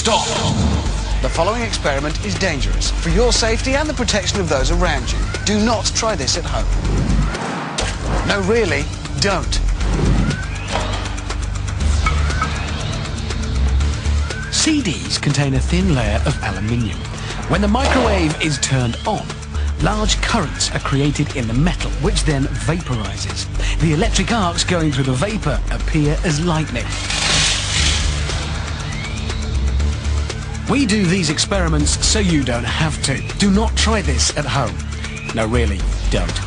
Stop! The following experiment is dangerous for your safety and the protection of those around you. Do not try this at home. No, really, don't. CDs contain a thin layer of aluminium. When the microwave is turned on, large currents are created in the metal, which then vaporizes. The electric arcs going through the vapor appear as lightning. We do these experiments so you don't have to. Do not try this at home. No, really, don't.